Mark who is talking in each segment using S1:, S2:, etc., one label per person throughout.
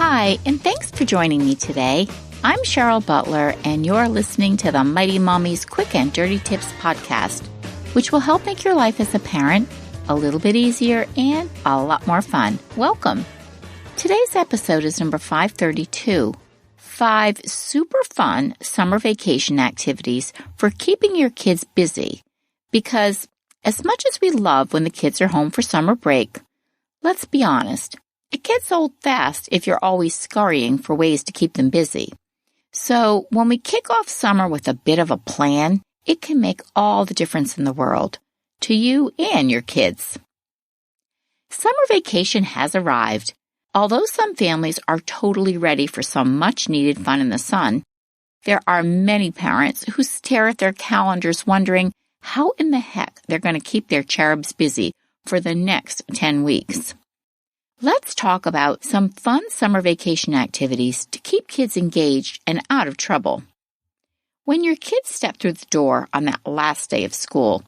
S1: Hi, and thanks for joining me today. I'm Cheryl Butler, and you're listening to the Mighty Mommy's Quick and Dirty Tips podcast, which will help make your life as a parent a little bit easier and a lot more fun. Welcome. Today's episode is number 532, 5 super fun summer vacation activities for keeping your kids busy. Because as much as we love when the kids are home for summer break, let's be honest, it gets old fast if you're always scurrying for ways to keep them busy. So when we kick off summer with a bit of a plan, it can make all the difference in the world to you and your kids. Summer vacation has arrived. Although some families are totally ready for some much-needed fun in the sun, there are many parents who stare at their calendars wondering how in the heck they're going to keep their cherubs busy for the next 10 weeks. Let's talk about some fun summer vacation activities to keep kids engaged and out of trouble. When your kids step through the door on that last day of school,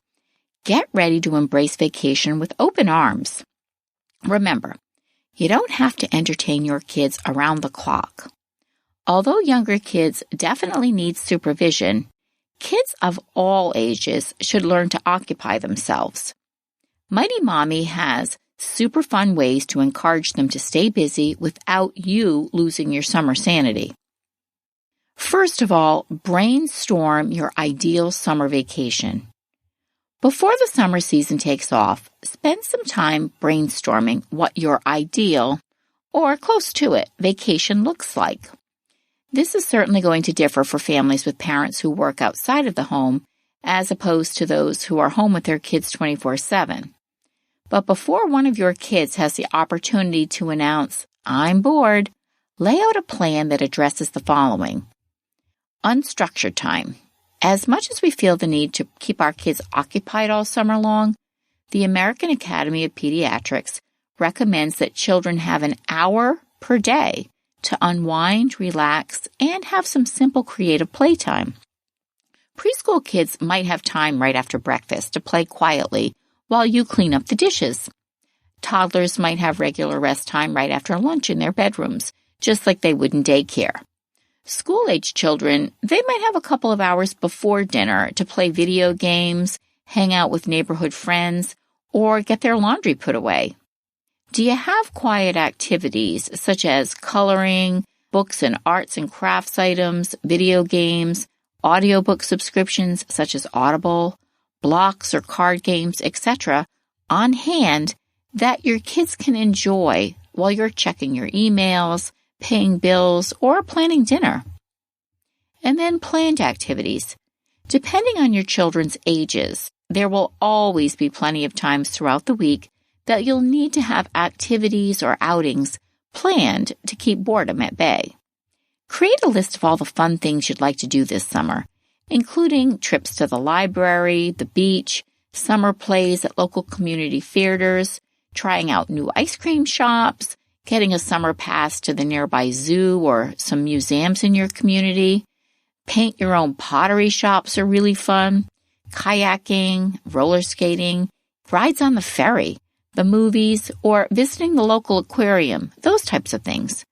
S1: get ready to embrace vacation with open arms. Remember, you don't have to entertain your kids around the clock. Although younger kids definitely need supervision, kids of all ages should learn to occupy themselves. Mighty Mommy has super fun ways to encourage them to stay busy without you losing your summer sanity. First of all, brainstorm your ideal summer vacation. Before the summer season takes off, spend some time brainstorming what your ideal, or close to it, vacation looks like. This is certainly going to differ for families with parents who work outside of the home, as opposed to those who are home with their kids 24/7. But before one of your kids has the opportunity to announce, "I'm bored," lay out a plan that addresses the following. Unstructured time. As much as we feel the need to keep our kids occupied all summer long, the American Academy of Pediatrics recommends that children have an hour per day to unwind, relax, and have some simple creative playtime. Preschool kids might have time right after breakfast to play quietly while you clean up the dishes. Toddlers might have regular rest time right after lunch in their bedrooms, just like they would in daycare. School-age children, they might have a couple of hours before dinner to play video games, hang out with neighborhood friends, or get their laundry put away. Do you have quiet activities such as coloring, books and arts and crafts items, video games, audiobook subscriptions such as Audible, blocks or card games, etc., on hand that your kids can enjoy while you're checking your emails, paying bills, or planning dinner? And then planned activities. Depending on your children's ages, there will always be plenty of times throughout the week that you'll need to have activities or outings planned to keep boredom at bay. Create a list of all the fun things you'd like to do this summer, including trips to the library, the beach, summer plays at local community theaters, trying out new ice cream shops, getting a summer pass to the nearby zoo or some museums in your community. Paint your own pottery shops are really fun. Kayaking, roller skating, rides on the ferry, the movies, or visiting the local aquarium, those types of things.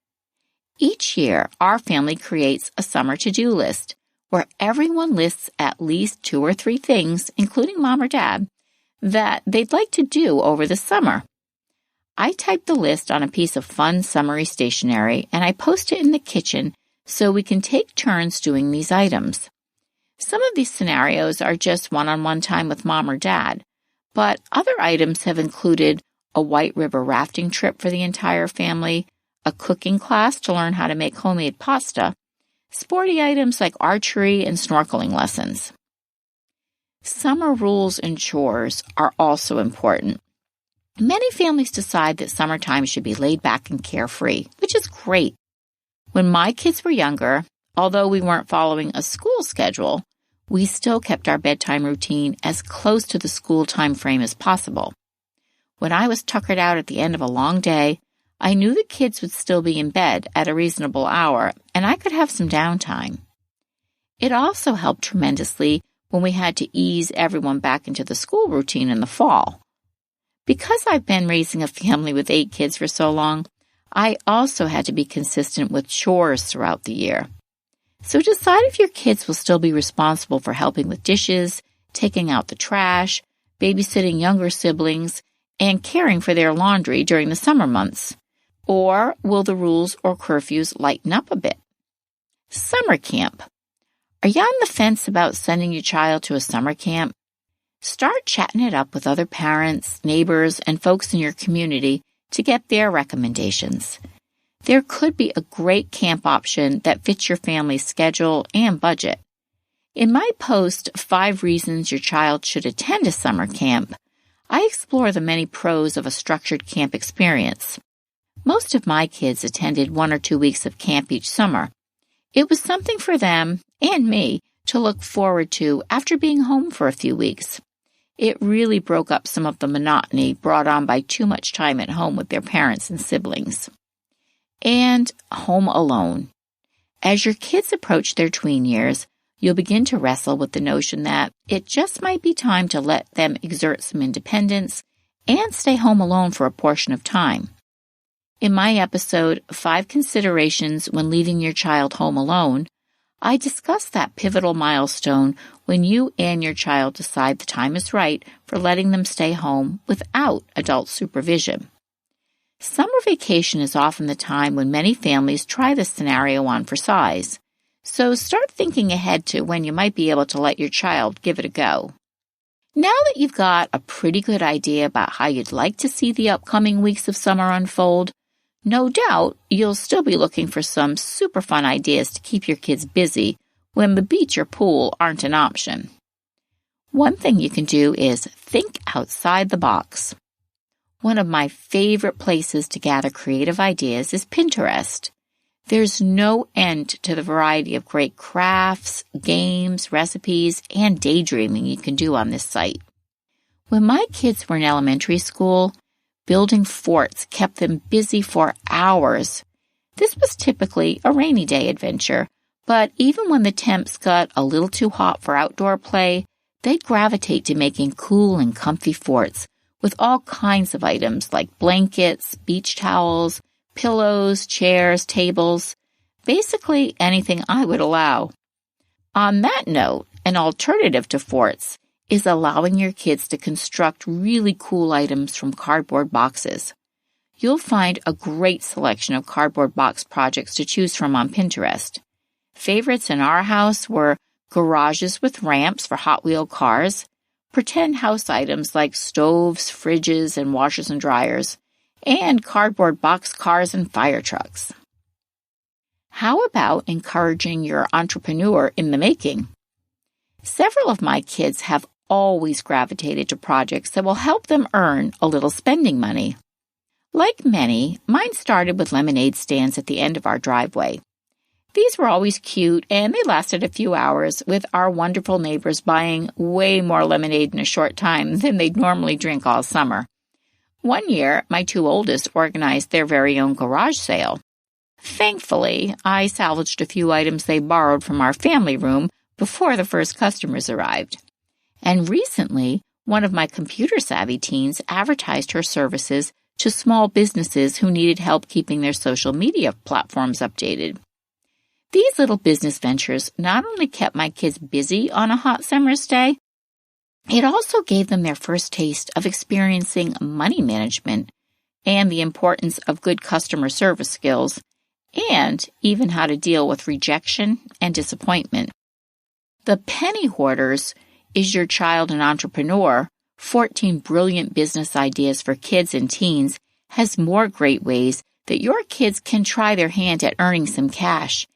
S1: Each year, our family creates a summer to-do list where everyone lists at least 2 or 3 things, including mom or dad, that they'd like to do over the summer. I type the list on a piece of fun summery stationery and I post it in the kitchen so we can take turns doing these items. Some of these scenarios are just one-on-one time with mom or dad, but other items have included a White River rafting trip for the entire family, a cooking class to learn how to make homemade pasta, sporty items like archery and snorkeling lessons. Summer rules and chores are also important. Many families decide that summertime should be laid back and carefree, which is great. When my kids were younger, although we weren't following a school schedule, we still kept our bedtime routine as close to the school time frame as possible. When I was tuckered out at the end of a long day, I knew the kids would still be in bed at a reasonable hour, and I could have some downtime. It also helped tremendously when we had to ease everyone back into the school routine in the fall. Because I've been raising a family with 8 kids for so long, I also had to be consistent with chores throughout the year. So decide if your kids will still be responsible for helping with dishes, taking out the trash, babysitting younger siblings, and caring for their laundry during the summer months. Or will the rules or curfews lighten up a bit? Summer camp. Are you on the fence about sending your child to a summer camp? Start chatting it up with other parents, neighbors, and folks in your community to get their recommendations. There could be a great camp option that fits your family's schedule and budget. In my post, 5 Reasons Your Child Should Attend a Summer Camp, I explore the many pros of a structured camp experience. Most of my kids attended 1 or 2 weeks of camp each summer. It was something for them and me to look forward to after being home for a few weeks. It really broke up some of the monotony brought on by too much time at home with their parents and siblings. And home alone. As your kids approach their tween years, you'll begin to wrestle with the notion that it just might be time to let them exert some independence and stay home alone for a portion of time. In my episode, 5 Considerations When Leaving Your Child Home Alone, I discuss that pivotal milestone when you and your child decide the time is right for letting them stay home without adult supervision. Summer vacation is often the time when many families try this scenario on for size, so start thinking ahead to when you might be able to let your child give it a go. Now that you've got a pretty good idea about how you'd like to see the upcoming weeks of summer unfold, no doubt you'll still be looking for some super fun ideas to keep your kids busy when the beach or pool aren't an option. One thing you can do is think outside the box. One of my favorite places to gather creative ideas is Pinterest. There's no end to the variety of great crafts, games, recipes, and daydreaming you can do on this site. When my kids were in elementary school, building forts kept them busy for hours. This was typically a rainy day adventure, but even when the temps got a little too hot for outdoor play, they'd gravitate to making cool and comfy forts with all kinds of items like blankets, beach towels, pillows, chairs, tables, basically anything I would allow. On that note, an alternative to forts is allowing your kids to construct really cool items from cardboard boxes. You'll find a great selection of cardboard box projects to choose from on Pinterest. Favorites in our house were garages with ramps for Hot Wheel cars, pretend house items like stoves, fridges, and washers and dryers, and cardboard box cars and fire trucks. How about encouraging your entrepreneur in the making? Several of my kids have always gravitated to projects that will help them earn a little spending money. Like many, mine started with lemonade stands at the end of our driveway. These were always cute, and they lasted a few hours, with our wonderful neighbors buying way more lemonade in a short time than they'd normally drink all summer. One year, my 2 oldest organized their very own garage sale. Thankfully, I salvaged a few items they borrowed from our family room before the first customers arrived. And recently, one of my computer-savvy teens advertised her services to small businesses who needed help keeping their social media platforms updated. These little business ventures not only kept my kids busy on a hot summer's day, it also gave them their first taste of experiencing money management and the importance of good customer service skills, and even how to deal with rejection and disappointment. The Penny Hoarders Is Your Child an Entrepreneur? 14 Brilliant Business Ideas for Kids and Teens has more great ways that your kids can try their hand at earning some cash.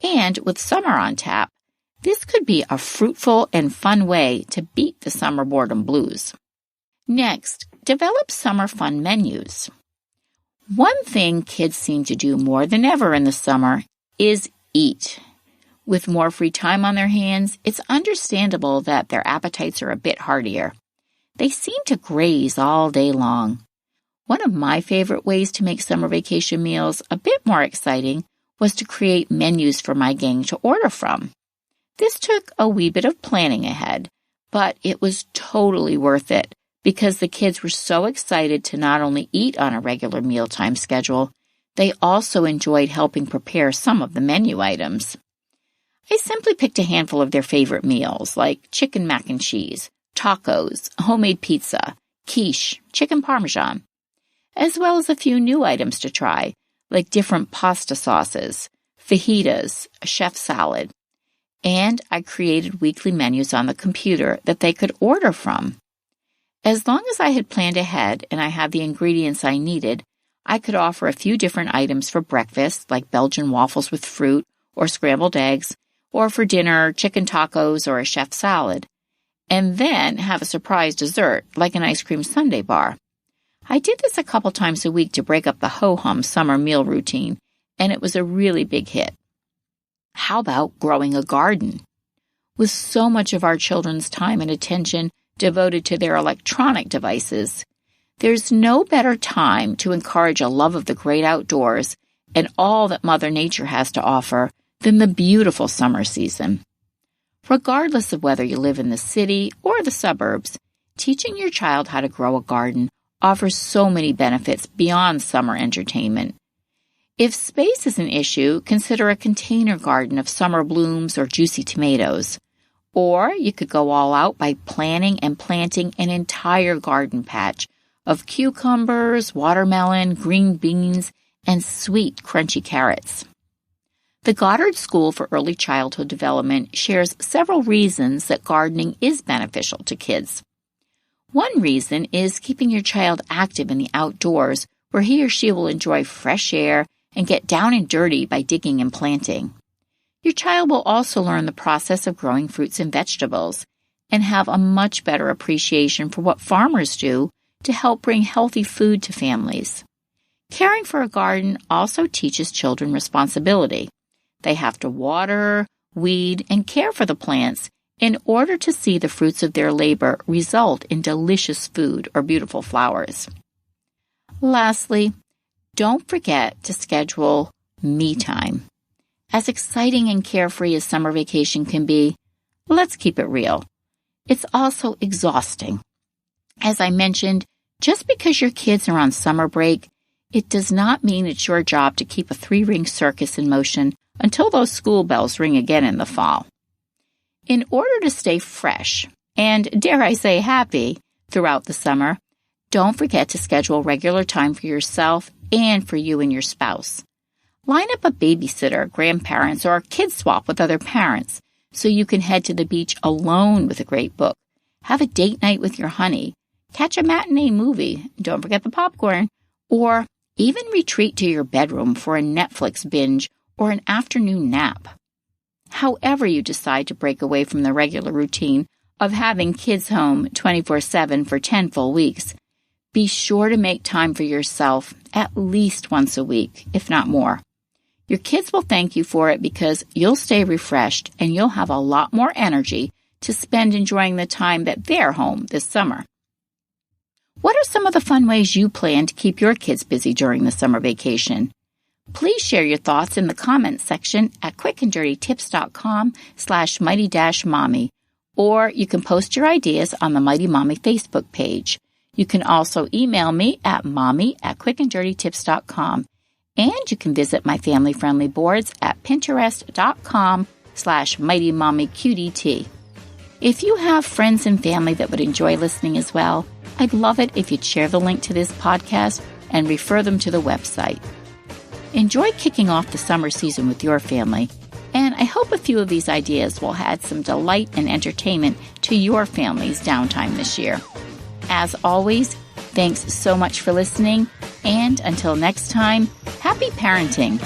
S1: And with summer on tap, this could be a fruitful and fun way to beat the summer boredom blues. Next, develop summer fun menus. One thing kids seem to do more than ever in the summer is eat. With more free time on their hands, it's understandable that their appetites are a bit heartier. They seem to graze all day long. One of my favorite ways to make summer vacation meals a bit more exciting was to create menus for my gang to order from. This took a wee bit of planning ahead, but it was totally worth it because the kids were so excited to not only eat on a regular mealtime schedule, They also enjoyed helping prepare some of the menu items. I simply picked a handful of their favorite meals, like chicken mac and cheese, tacos, homemade pizza, quiche, chicken parmesan, as well as a few new items to try, like different pasta sauces, fajitas, a chef salad. And I created weekly menus on the computer that they could order from. As long as I had planned ahead and I had the ingredients I needed, I could offer a few different items for breakfast, like Belgian waffles with fruit or scrambled eggs, or for dinner, chicken tacos or a chef salad, and then have a surprise dessert, like an ice cream sundae bar. I did this a couple times a week to break up the ho-hum summer meal routine, and it was a really big hit. How about growing a garden? With so much of our children's time and attention devoted to their electronic devices, there's no better time to encourage a love of the great outdoors and all that Mother Nature has to offer than the beautiful summer season. Regardless of whether you live in the city or the suburbs, teaching your child how to grow a garden offers so many benefits beyond summer entertainment. If space is an issue, consider a container garden of summer blooms or juicy tomatoes. Or you could go all out by planning and planting an entire garden patch of cucumbers, watermelon, green beans, and sweet, crunchy carrots. The Goddard School for Early Childhood Development shares several reasons that gardening is beneficial to kids. One reason is keeping your child active in the outdoors, where he or she will enjoy fresh air and get down and dirty by digging and planting. Your child will also learn the process of growing fruits and vegetables and have a much better appreciation for what farmers do to help bring healthy food to families. Caring for a garden also teaches children responsibility. They have to water, weed, and care for the plants in order to see the fruits of their labor result in delicious food or beautiful flowers. Lastly, don't forget to schedule me time. As exciting and carefree as summer vacation can be, let's keep it real. It's also exhausting. As I mentioned, just because your kids are on summer break, it does not mean it's your job to keep a three-ring circus in motion until those school bells ring again in the fall. In order to stay fresh and, dare I say, happy throughout the summer, don't forget to schedule regular time for yourself and for you and your spouse. Line up a babysitter, grandparents, or a kid swap with other parents so you can head to the beach alone with a great book, have a date night with your honey, catch a matinee movie, don't forget the popcorn, or even retreat to your bedroom for a Netflix binge or an afternoon nap. However you decide to break away from the regular routine of having kids home 24/7 for 10 full weeks, be sure to make time for yourself at least once a week, if not more. Your kids will thank you for it because you'll stay refreshed and you'll have a lot more energy to spend enjoying the time that they're home this summer. What are some of the fun ways you plan to keep your kids busy during the summer vacation? Please share your thoughts in the comments section at quickanddirtytips.com/mighty-mommy, or you can post your ideas on the Mighty Mommy Facebook page. You can also email me at mommy@quickanddirtytips.com, and you can visit my family-friendly boards at pinterest.com/mightymommyqdt. If you have friends and family that would enjoy listening as well, I'd love it if you'd share the link to this podcast and refer them to the website. Enjoy kicking off the summer season with your family, and I hope a few of these ideas will add some delight and entertainment to your family's downtime this year. As always, thanks so much for listening, and until next time, happy parenting.